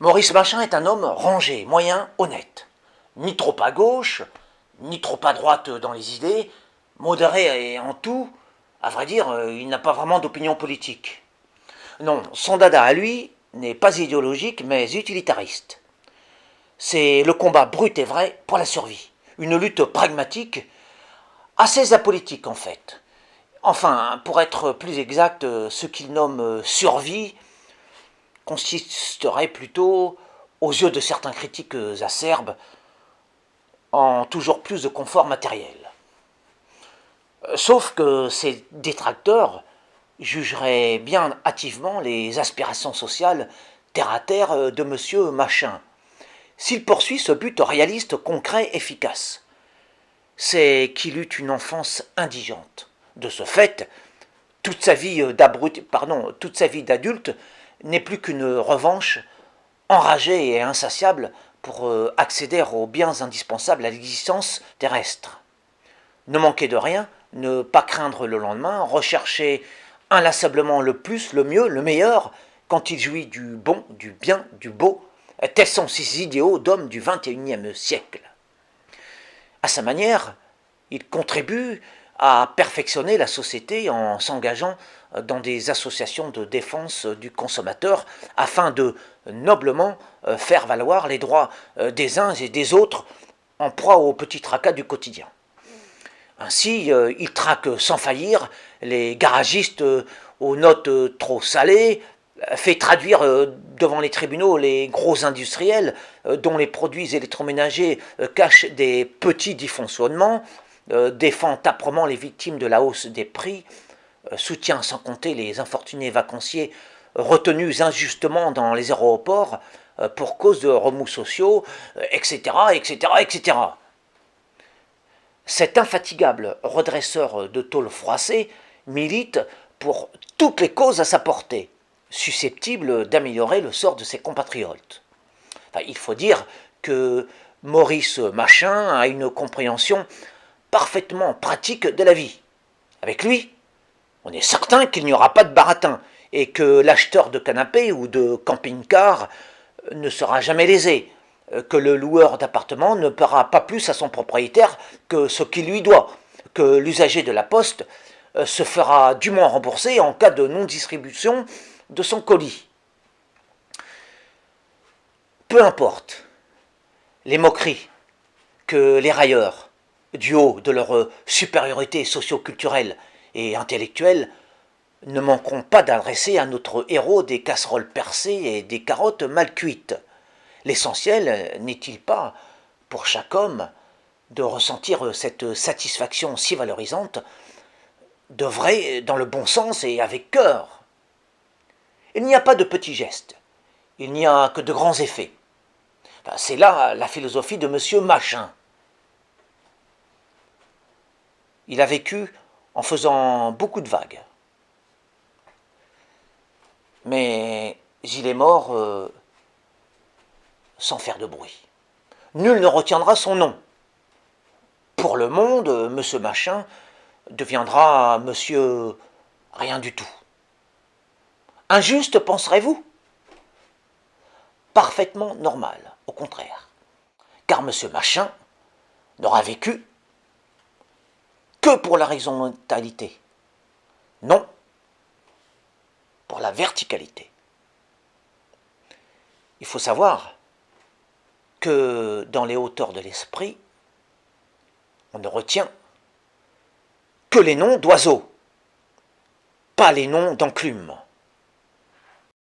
Maurice Machin est un homme rangé, moyen, honnête. Ni trop à gauche, ni trop à droite dans les idées, modéré et en tout. À vrai dire, il n'a pas vraiment d'opinion politique. Non, son dada à lui n'est pas idéologique mais utilitariste. C'est le combat brut et vrai pour la survie. Une lutte pragmatique, assez apolitique en fait. Enfin, pour être plus exact, ce qu'il nomme survie consisterait plutôt, aux yeux de certains critiques acerbes, en toujours plus de confort matériel. Sauf que ces détracteurs jugeraient bien hâtivement les aspirations sociales terre à terre de M. Machin, s'il poursuit ce but réaliste, concret, efficace. C'est qu'il eut une enfance indigente. De ce fait, toute sa vie d'adulte n'est plus qu'une revanche enragée et insatiable pour accéder aux biens indispensables à l'existence terrestre. Ne manquer de rien, ne pas craindre le lendemain, rechercher inlassablement le plus, le mieux, le meilleur, quand il jouit du bon, du bien, du beau, tels sont ces idéaux d'hommes du XXIe siècle. À sa manière, il contribue à perfectionner la société en s'engageant dans des associations de défense du consommateur afin de noblement faire valoir les droits des uns et des autres en proie aux petits tracas du quotidien. Ainsi, il traque sans faillir les garagistes aux notes trop salées, fait traduire devant les tribunaux les gros industriels dont les produits électroménagers cachent des petits dysfonctionnements, défend âprement les victimes de la hausse des prix, soutient sans compter les infortunés vacanciers retenus injustement dans les aéroports pour cause de remous sociaux, etc., etc., etc. Cet infatigable redresseur de tôle froissée milite pour toutes les causes à sa portée, susceptibles d'améliorer le sort de ses compatriotes. Enfin, il faut dire que Maurice Machin a une compréhension parfaitement pratique de la vie. Avec lui, on est certain qu'il n'y aura pas de baratin et que l'acheteur de canapé ou de camping-car ne sera jamais lésé, que le loueur d'appartement ne paiera pas plus à son propriétaire que ce qu'il lui doit, que l'usager de la poste se fera dûment rembourser en cas de non-distribution de son colis. Peu importe les moqueries que les railleurs, du haut de leur supériorité socio-culturelle et intellectuelle, ne manqueront pas d'adresser à notre héros des casseroles percées et des carottes mal cuites. L'essentiel n'est-il pas, pour chaque homme, de ressentir cette satisfaction si valorisante, de vrai, dans le bon sens et avec cœur. Il n'y a pas de petits gestes, il n'y a que de grands effets. Enfin, c'est là la philosophie de M. Machin. Il a vécu en faisant beaucoup de vagues. Mais il est mort sans faire de bruit. Nul ne retiendra son nom. Pour le monde, M. Machin deviendra Monsieur rien du tout. Injuste, penserez-vous? Parfaitement normal, au contraire. Car M. Machin n'aura vécu que pour la horizontalité. Non, pour la verticalité. Il faut savoir que dans les hauteurs de l'esprit, on ne retient que les noms d'oiseaux, pas les noms d'enclumes.